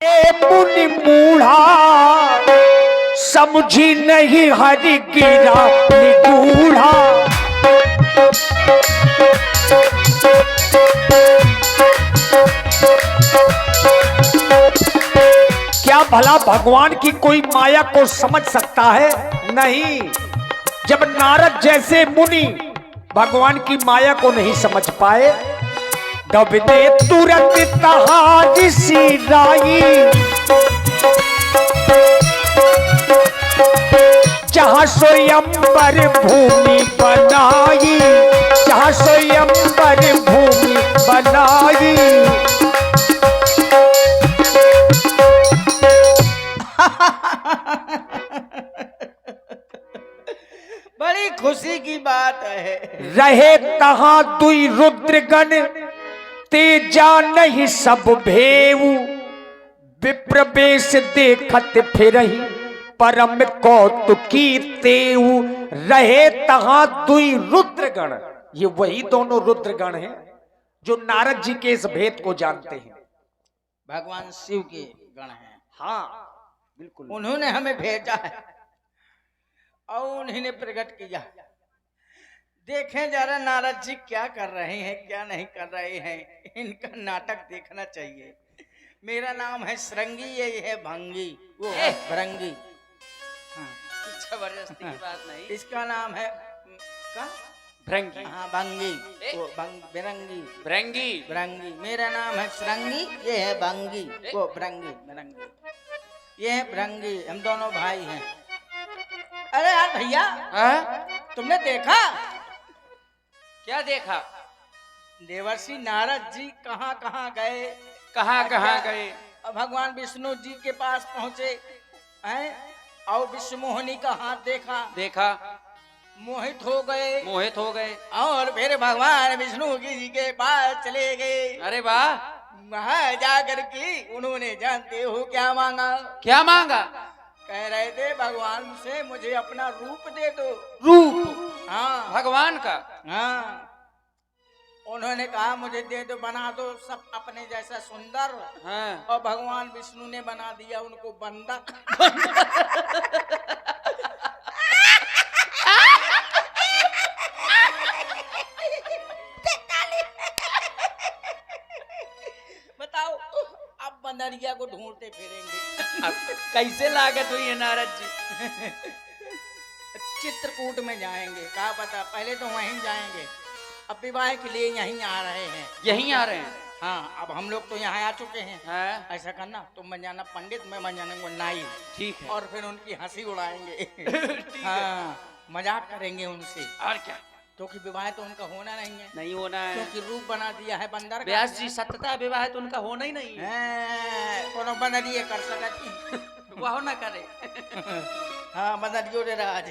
मुनि मूढ़ा समझी नहीं हरि गिरा निगूढ़ा। क्या भला भगवान की कोई माया को समझ सकता है? नहीं। जब नारद जैसे मुनि भगवान की माया को नहीं समझ पाए, दबने तुरंत तहा ऋषि राई, जहां स्वयंवर भूमि बनाई, जहां स्वयंवर भूमि बनाई। बड़ी खुशी की बात है। रहे तहां दुई रुद्रगण, तेजा नहीं सब भेऊ, विप्र बेश देखत फिरही, परम कौतुकी तेऊ। रहे तहां दुई रुद्रगण, ये वही दोनों रुद्रगण हैं जो नारद जी के इस भेद को जानते हैं। भगवान शिव के गण हैं। हाँ बिल्कुल, उन्होंने हमें भेजा है और उन्हीं ने प्रकट किया। देखें जरा नारद जी क्या कर रहे हैं, क्या नहीं कर रहे हैं। इनका नाटक देखना चाहिए। मेरा नाम है श्रृंगी, ये है भंगी, वो है भरंगी। हाँ, जबरदस्ती की बात नहीं। इसका नाम है का भृंगी। हाँ भंगी, वो बिरंगी भृंगी भरंगी। मेरा नाम है श्रृंगी, ये है भंगी, वो भरंगी भरंगी। ये है भरंगी, हम दोनों भाई हैं। अरे यार भैया, तुमने देखा? क्या देखा? देवर्षि नारद जी कहाँ कहाँ गए, कहाँ कहाँ गए? भगवान विष्णु जी के पास पहुँचे हैं और विश्व मोहिनी का हाथ देखा, देखा, मोहित हो गए, मोहित हो गए और फिर भगवान विष्णु जी के पास चले गए। अरे वाह, वहाँ जाकर के उन्होंने जानते हो क्या मांगा? क्या मांगा? कह रहे थे भगवान से मुझे अपना रूप दे दो। रूप? हाँ भगवान का? हाँ। उन्होंने कहा मुझे दे दो, बना दो सब अपने जैसा सुंदर। हाँ। और भगवान विष्णु ने बना दिया उनको बंदर। बताओ, अब बंदरिया को ढूंढते फिरेंगे। अब कैसे लागत हुई है नारद जी? चित्रकूट में जाएंगे, क्या पता, पहले तो वहीं जाएंगे। अब विवाह के लिए यहीं आ रहे हैं। यहीं आ रहे हैं? हाँ, अब हम लोग तो यहाँ आ चुके हैं। हाँ? ऐसा करना, तुम बन जाना पंडित, मैं बन जाना नाई। ठीक है। और फिर उनकी हंसी उड़ाएंगे। ठीक हाँ, मजाक करेंगे उनसे। और क्या? क्योंकि विवाह तो उनका होना नहीं है, नहीं होना है, क्योंकि रूप बना दिया है बंदर का। व्यास जी सत्यता विवाह तो उनका होना ही नहीं है। कोनो बनरिए कर सकती। वह ना करे। हाँ, बनरियो रे राज।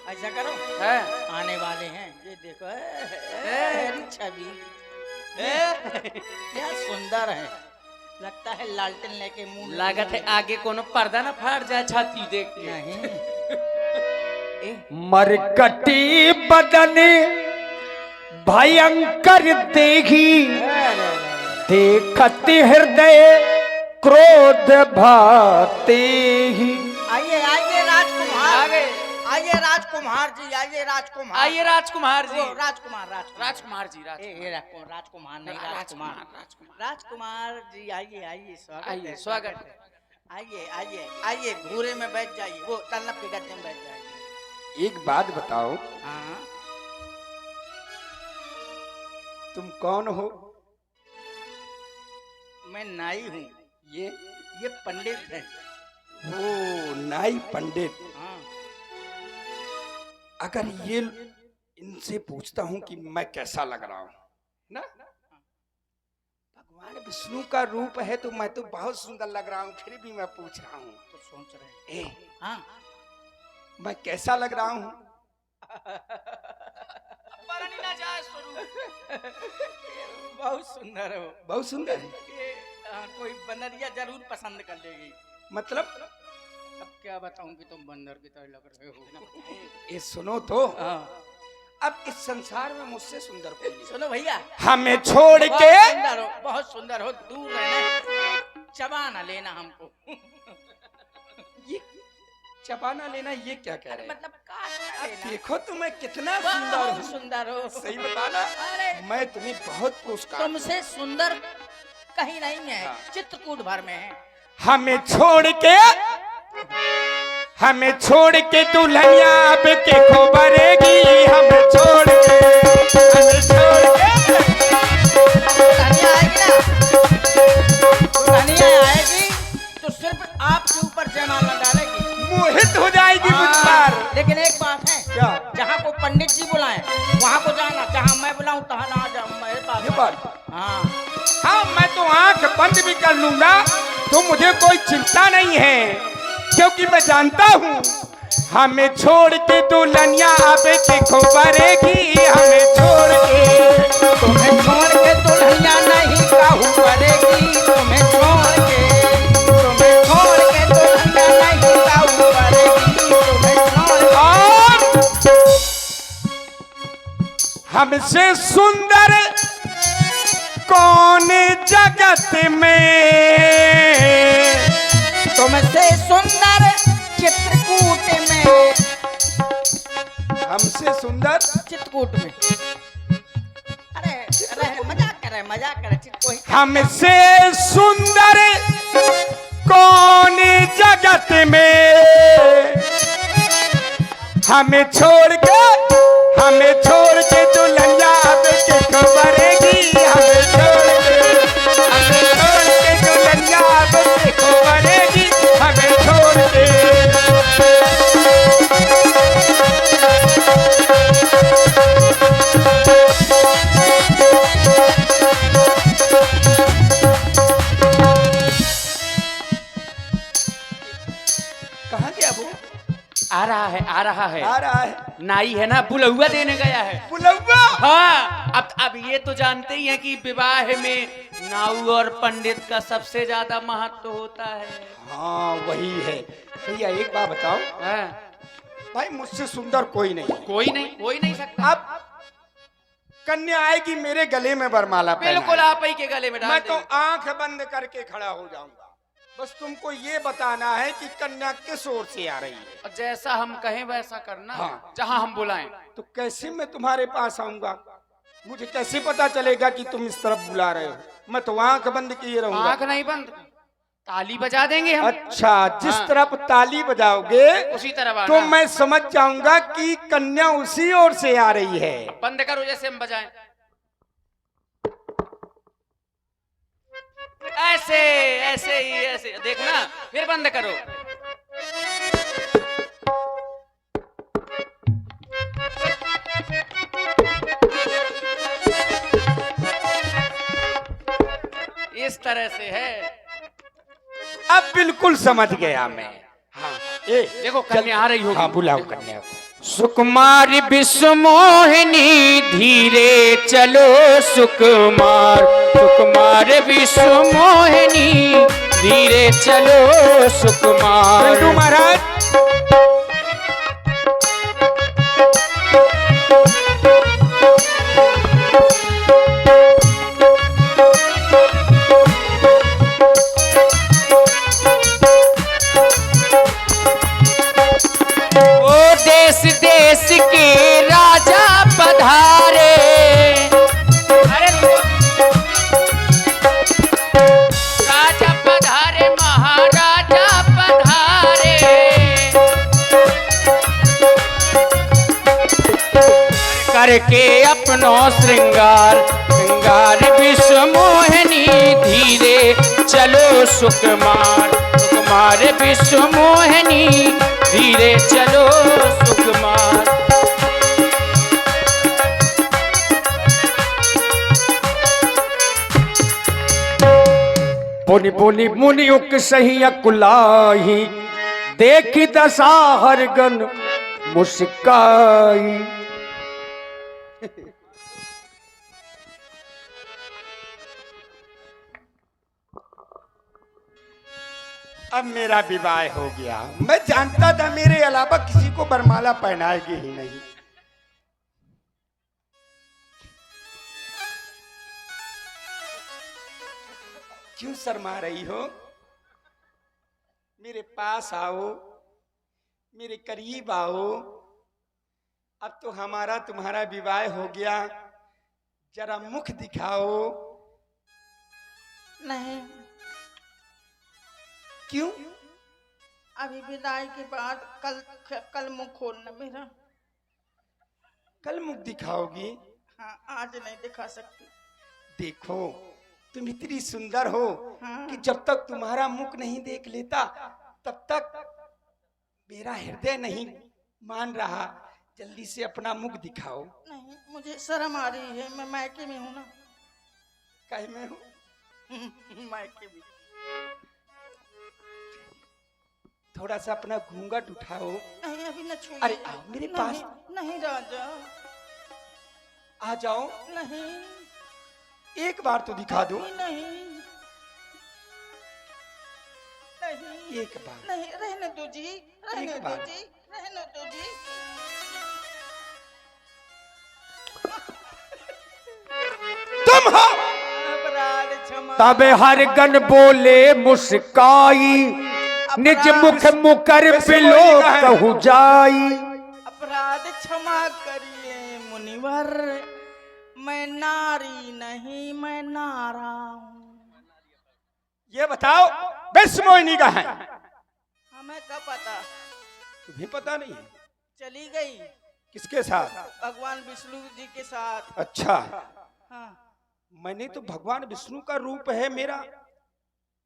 ऐसा करो, है? आने वाले हैं, ये देखो छवि क्या सुंदर है। लगता है लालटेन लेके मुंह लागत है आगे कोनो पर्दा ना फाड़ जाए छाती देख के। नहीं। मरकटी बदन भयंकर देखी, देखत हृदय क्रोध भाते ही। आइए आइए राजकुमार, आगे आइए राजकुमार जी, आइए राजकुमार, आइए राजकुमार जी। राजकुमार राजकुमार जी, राजकुमार नहीं, राजकुमार राजकुमार जी। आइए आइए, स्वागत आइए, है, स्वागत है। आइए आइए आइए, घूरे में बैठ जाइए, वो तलब के गद्दे में बैठ जाइए। एक बात बताओ, हाँ, तुम कौन हो? मैं नाई हूँ। ये पंडित है। ओ, नाई पंडित। हाँ। अगर ये इनसे पूछता हूं कि मैं कैसा लग रहा हूं ना, भगवान विष्णु का रूप है तो मैं तो बहुत सुंदर लग रहा हूं, फिर भी मैं पूछ रहा हूं तो सोच रहे हैं। हाँ, मैं कैसा लग रहा हूं? ना जाए स्वरूप। बहुत सुंदर हो, बहुत सुंदर है। ये कोई बनरिया जरूर पसंद कर लेगी। मतलब अब क्या बताऊं कि तुम बंदर की तरह लग रहे हो। ये सुनो तो, हाँ। अब इस संसार में मुझसे सुंदर कोई नहीं। सुनो भैया, हमें छोड़ के बहुत सुंदर हो, दूर रहना। चबा ना लेना हमको। ये चबाना लेना ये क्या कह रहे हैं? मतलब काटना लेना। देखो तुम्हें कितना सुंदर बहुत हूँ। सुंदर हो। सही बताना, अरे मैं तुम्हें बहुत पुरस्कार तुमसे सुंदर कहीं नहीं है, हाँ। चित्रकूट भर में है। हमें छोड़ के दुल्हनिया अब के खोबरेगी, हमें छोड़ के दुल्हनिया आएगी ना, दुल्हनिया आएगी तो सिर्फ आपके ऊपर जयमाला डालेगी, मोहित हो जाएगी मुझ पर। लेकिन एक बात है, क्या? जहाँ को पंडित जी बुलाए वहाँ को जाना, जहाँ मैं बुलाऊं तहाँ ना जाऊं मेरे पास। ये बात? हाँ हाँ, मैं तो आंख बंद भी कर लूंगा तो मुझे कोई चिंता नहीं है, क्योंकि मैं जानता हूँ हमें छोड़ के दुल्हनिया अब के खोबरेगी, हमें छोड़ के। तुम्हें छोड़ के दुल्हनिया नहीं काहू करेगी, तुम्हें छोड़ के दुल्हनिया नहीं काहू करेगी, तुम्हें छोड़ के। और हमसे सुंदर कौन जगत में, तुमसे सुंदर चित्रकूट में, हमसे सुंदर चित्रकूट में। अरे मजाक करे कोई। हमसे सुंदर कौन जगत में, हमें छोड़ के दुल्हनिया अब के खोबरेगी, हमें छोड़ के दुल्हनिया अब के खोबरेगी, हमें छोड़ के। कहाँ गया वो? आ रहा है आ रहा है। नाई है ना, बुलहुआ देने गया है। बुलवा। हाँ, अब ये तो जानते ही हैं कि विवाह में नाऊ और पंडित का सबसे ज्यादा महत्व होता है। हाँ वही है भैया। एक बात बताओ हाँ, भाई, मुझसे सुंदर कोई नहीं। कोई नहीं सकता। अब कन्या आएगी मेरे गले में वरमाला बिल्कुल पहनाएगी। आप ही के गले में डाल मैं तो देंगे। आंख बंद करके खड़ा हो जाऊंगा। बस तुमको ये बताना है कि कन्या किस ओर से आ रही है। और जैसा हम कहें वैसा करना। हाँ। जहाँ हम बुलाएं। तो कैसे मैं तुम्हारे पास आऊंगा? मुझे कैसे पता चलेगा कि तुम इस तरफ बुला रहे हो? मैं तो आंख बंद किए रहूंगा। आंख नहीं बंद, ताली बजा देंगे हम। अच्छा, जिस हाँ। तरफ ताली बजाओगे उसी तरफ आना। तो मैं समझ जाऊंगा कि कन्या उसी ओर से आ रही है। बंद करो जैसे हम बजाएं। ऐसे ही देखना, फिर बंद करो। इस तरह से है। अब बिल्कुल समझ गया मैं। हाँ, देखो कन्या आ रही होगी। हाँ, बुलाओ कन्या को। सुकुमार विश्व मोहिनी धीरे चलो सुकुमार विश्व मोहिनी धीरे चलो सुकुमार। पिंटू महाराज, देश के राजा पधारे। अरे राजा पधारे, महाराजा पधारे, करके अपनो श्रृंगार विश्व मोहिनी धीरे चलो सुकुमार विश्व मोहिनी धीरे चलो सुकुमार। बोनी बोनी मुनियुक सही अकुलाही, देखी दशा हरगन मुस्काई। अब मेरा विवाह हो गया। मैं जानता था मेरे अलावा किसी को वरमाला पहनाएगी ही नहीं। क्यों शर्मा रही हो? मेरे पास आओ, मेरे करीब आओ। अब तो हमारा तुम्हारा विवाह हो गया, जरा मुख दिखाओ। नहीं, क्यों? अभी विदाई के बाद कल मुंह खोलना मेरा। कल मुख दिखाओगी? हाँ, आज नहीं दिखा सकती। देखो, तुम इतनी सुंदर हो हाँ। कि जब तक तुम्हारा मुख नहीं देख लेता तब तक मेरा हृदय नहीं मान रहा। जल्दी से अपना मुख दिखाओ। नहीं, मुझे शर्म आ रही है, मैं मायके में हूँ ना। कहीं में हूँ? मायके में। थोड़ा सा अपना घूंघट उठाओ। नहीं, अभी न छूइए। अरे आओ मेरे पास। नहीं राजा, आ जाओ। नहीं, एक बार तो दिखा दो। नहीं, नहीं, एक बार। नहीं, रहने दो जी, रहने एक दो बार। जी, रहने दो जी। तुम हो? अपराध क्षमा। तब हर गण बोले मुस्काई, निज मुख मुकर पिलो कहु जाई। अपराध क्षमा करिए मुनिवर, मैं नारी नहीं, मैं नारा हूँ। ये बताओ, विश्वमोहिनी कहाँ है? हमें क्या पता? तुम्हें पता नहीं? चली गई किसके साथ? भगवान विष्णु जी के साथ। अच्छा, हाँ, मैंने तो भगवान विष्णु का रूप है मेरा,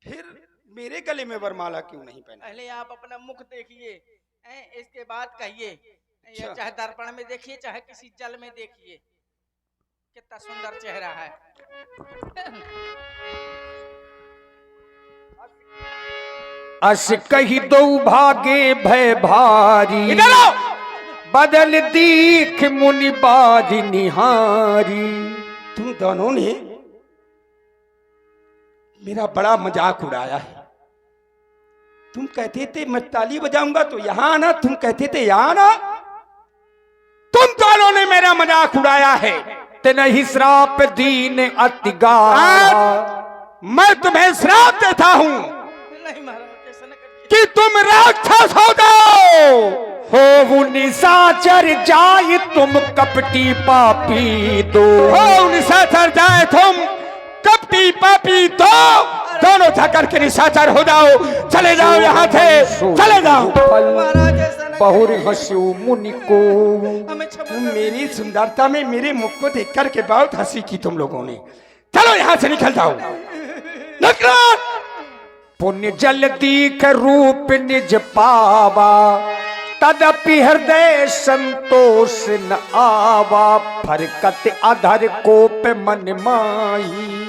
फिर मेरे गले में वरमाला क्यों नहीं पहना? पहले आप अपना मुख देखिए, इसके बाद कहिए। अच्छा। ये चाहे दर्पण में देखिए, चाहे किसी जल में देखिए, कितना सुंदर चेहरा है। अस कही दो भागे भय भारी, इधर आओ। बदल दीख मुनि बाधि निहारी। तुम दोनों ने मेरा बड़ा मजाक उड़ाया है। तुम कहते थे मैं ताली बजाऊंगा तो यहाँ आना, तुम कहते थे यहाँ आना। तुम दोनों ने मेरा मजाक उड़ाया है। नहीं श्राप दीन अतिगारा, मैं तुम्हें श्राप देता हूँ नहीं महाराज, ऐसा न करिए। कि तुम राक्षस हो जाओ। हो निशाचर जाय तुम कपटी पापी दो। हो निशाचर जाए तुम कपटी पापी दो। दोनों जाकर के निशाचर हो जाओ। चले जाओ यहाँ से, चले जाओ। महाराज ऐसा न बहुर हंसू मुनि को। हमें क्षमा तुम कर मेरी सुंदरता में मेरे मुख को देख करके बहुत हंसी की तुम लोगों ने। चलो यहाँ से निकल जाओ, निकलो। पुण्य जल दीख रूप निज पावा, तदपि हृदय संतोष न आवा। फरकत अधर कोप मन माही।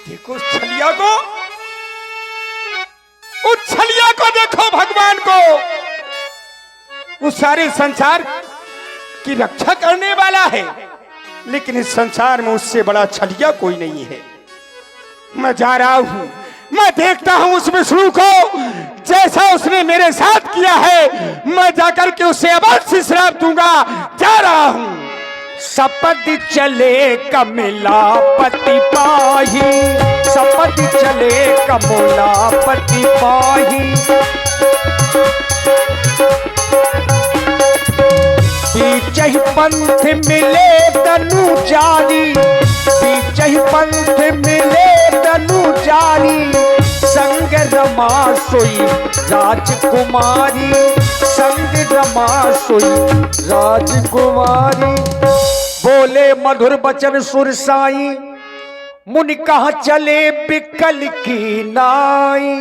देखो उस छलिया को, उस छलिया को देखो, भगवान को। वो सारे संसार की रक्षा करने वाला है, लेकिन इस संसार में उससे बड़ा छलिया कोई नहीं है। मैं जा रहा हूं, मैं देखता हूं उस विष्णु को, जैसा उसने मेरे साथ किया है मैं जाकर के उसे अवश्य श्राप दूंगा। जा रहा हूं। सपद चले कमला पति पाही, सपद चले कमला पति पाही। बीचहि पंथ मिले तनु जारी, बीचहि पंथ मिले तनु जारी। संग रमा सोई राजकुमारी, संग रमा सोई राजकुमारी। बोले मधुर बचन सुर साई, मुनि कहाँ चले बिकल की नाई।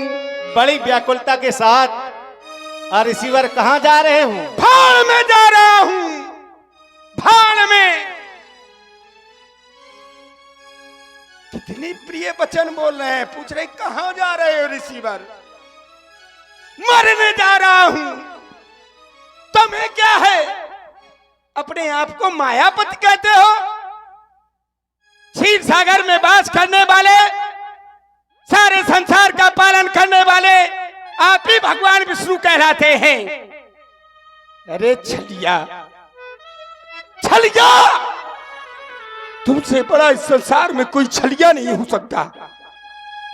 बड़ी व्याकुलता के साथ रिसीवर कहाँ जा रहे हूँ? भाड़ में जा रहा हूं, भाड़ में। कितनी प्रिय वचन बोल रहे हैं। पूछ रहे कहां जा रहे हो रिसीवर? मरने जा रहा हूं। तुम्हें क्या है? अपने आप को मायापति कहते हो? क्षीर सागर में वास करने वाले, सारे संसार का पालन करने वाले आप ही भगवान विष्णु कहलाते हैं। अरे छलिया, छलिया, तुमसे बड़ा इस संसार में कोई छलिया नहीं हो सकता।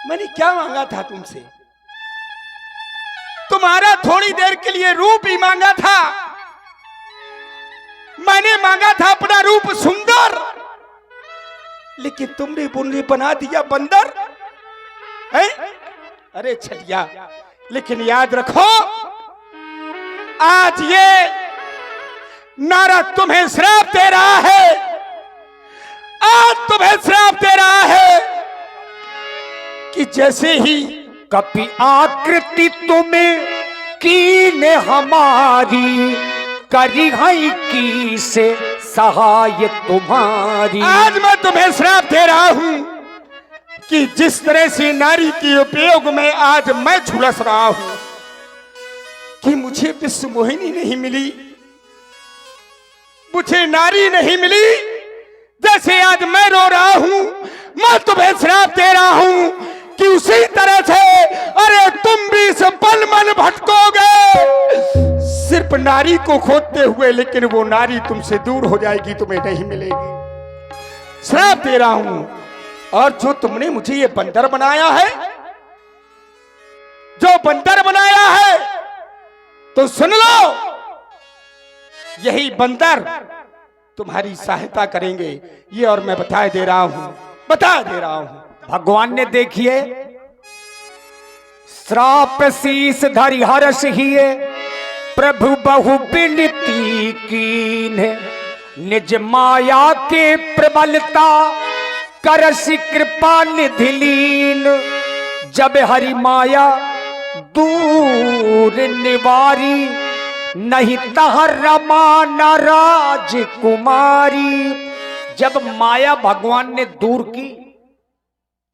मैंने क्या मांगा था तुमसे? तुम्हारा थोड़ी देर के लिए रूप ही मांगा था। मैंने मांगा था अपना रूप सुंदर, लेकिन तुमने मुझे बना दिया बंदर है? अरे छलिया, लेकिन याद रखो, आज ये नारद तुम्हें श्राप दे रहा है। आज तुम्हें श्राप दे रहा है कि जैसे ही कपि आकृति तुम्हें कीन हमारी, करी है की से सहाय तुम्हारी। आज मैं तुम्हें श्राप दे रहा हूं कि जिस तरह से नारी के उपयोग में आज मैं झुलस रहा हूं, कि मुझे विश्व मोहिनी नहीं मिली, मुझे नारी नहीं मिली, जैसे आज मैं रो रहा हूं, मैं तुम्हें श्राप दे रहा हूं कि उसी तरह से अरे तुम भी इस पल मन भटकोगे सिर्फ नारी को खोजते हुए, लेकिन वो नारी तुमसे दूर हो जाएगी, तुम्हें नहीं मिलेगी। श्राप दे रहा हूं। और जो तुमने मुझे ये बंदर बनाया है, जो बंदर बनाया है, तो सुन लो, यही बंदर तुम्हारी सहायता करेंगे, ये और मैं बता दे रहा हूं। भगवान ने देखिए श्राप शीस धरि हर्ष हिए, प्रभु बहु विनती कीन, निज माया के प्रबलता करसि कृपा निधि लीन। जब हरि माया दूर निवारी, नहीं तह रमा न राजकुमारी। जब माया भगवान ने दूर की,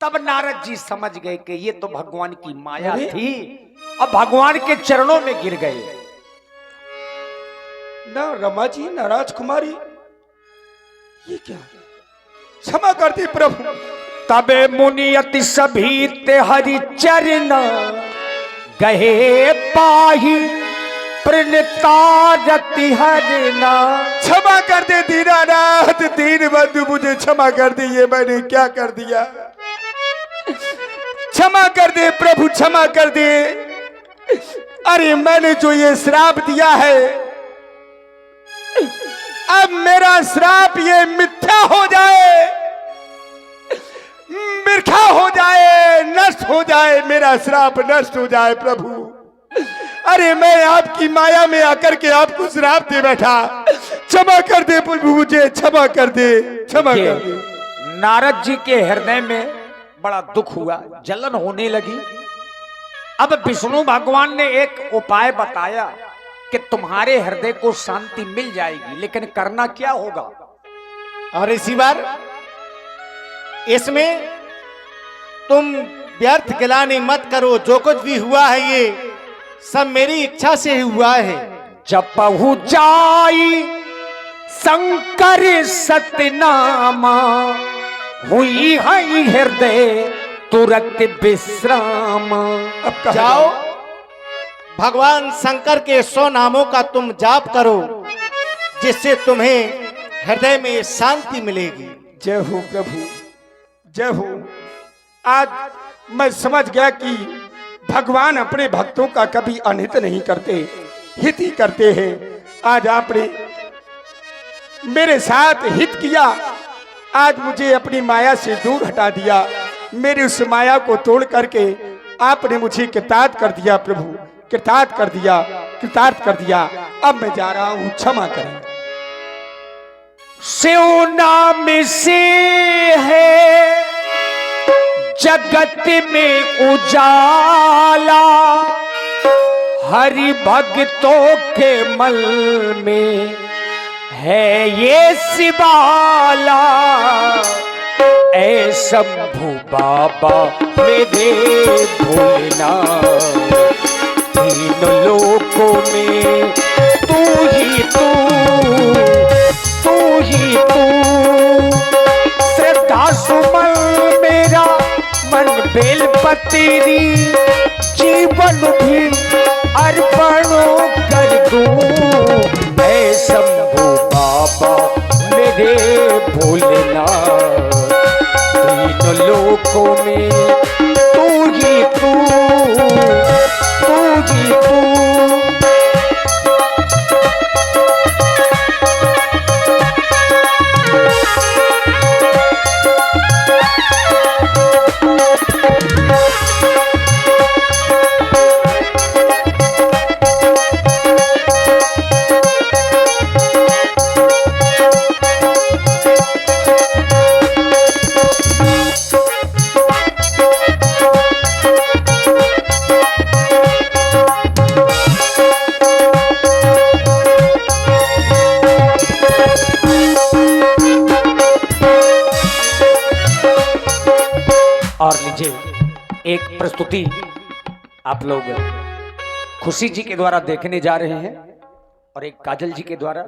तब नारद जी समझ गए कि ये तो भगवान की माया थी। अब भगवान के चरणों में गिर गए। न रमा जी न राजकुमारी, ये क्या? क्षमा करती प्रभु। तबे मुनि अति सभी ते हरि चरण, गहे पाही प्रणतारति हरना। क्षमा कर दे दीनानाथ, दीन बंधु, मुझे क्षमा कर दे, ये मैंने क्या कर दिया? क्षमा कर दे प्रभु, क्षमा कर दे। अरे मैंने जो ये श्राप दिया है, अब मेरा श्राप ये मिथ्या हो जाए, मिर्खा हो जाए, नष्ट हो जाए, मेरा श्राप नष्ट हो जाए प्रभु। अरे मैं आपकी माया में आकर के आपको श्राप दे बैठा, क्षमा कर दे प्रभु, मुझे क्षमा कर दे, क्षमा कर दे। नारद जी के हृदय में बड़ा दुख हुआ, जलन होने लगी। अब विष्णु भगवान ने एक उपाय बताया कि तुम्हारे हृदय को शांति मिल जाएगी, लेकिन करना क्या होगा? और इसी बार इसमें तुम व्यर्थ गिलानी मत करो। जो कुछ भी हुआ है ये सब मेरी इच्छा से हुआ है। जब पहु जाई शंकर सतनामा, हुई है हृदय तुरंत विश्राम। अब जाओ, भगवान शंकर के 100 नामों का तुम जाप करो, जिससे तुम्हें हृदय में शांति मिलेगी। जय हो प्रभु, जय हो। आज मैं समझ गया कि भगवान अपने भक्तों का कभी अनहित नहीं करते, हित ही करते हैं। आज आपने मेरे साथ हित किया, आज मुझे अपनी माया से दूर हटा दिया, मेरी उस माया को तोड़ करके आपने मुझे कृतार्थ कर दिया प्रभु, कृतार्थ कर दिया, कृतार्थ कर दिया। अब मैं जा रहा हूं, क्षमा करें। शिव नाम से है जगत में उजाला, हरि भक्तों के मल में है ये शिवाला। ऐ शंभु बाबा मेरे भोलेनाथ, तीन लोकों में तू ही तू, तू ही तू। श्रद्धा सुमन मेरा मन बेलपत्री, जीवन भी अर्पण कर दूं। ऐ शंभु बाबा मेरे भोलेनाथ, तीन लोकों में तू ही तू, तू ही तू। और लीजिए एक प्रस्तुति आप लोग खुशी जी के द्वारा देखने जा रहे हैं और एक काजल जी के द्वारा।